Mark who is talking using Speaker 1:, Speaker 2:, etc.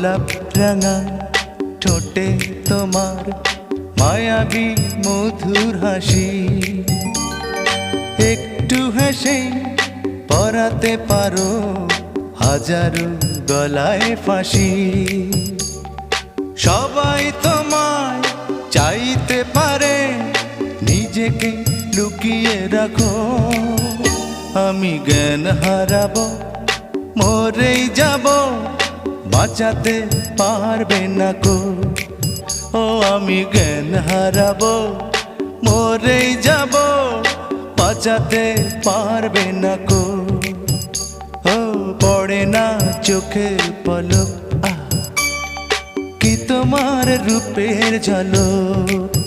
Speaker 1: গোলাপ রাঙা ঠোঁটে তোমার মায়াবী মধুর হাসি, একটু হেসে পরাতে পারো হাজারো গলায় ফাঁসি। সবাই তোমায় চাইতে পারে, নিজেকে লুকিয়ে রাখো। আমি জ্ঞান হারাবো, মরেই যাব, বাঁচাতে পারবে না কো। ও আমি জ্ঞান হারাবো, মরেই যাব, বাঁচাতে পারবে না কো। ও পড়ে না চোখের পলক, কি তোমার রূপের ঝলক।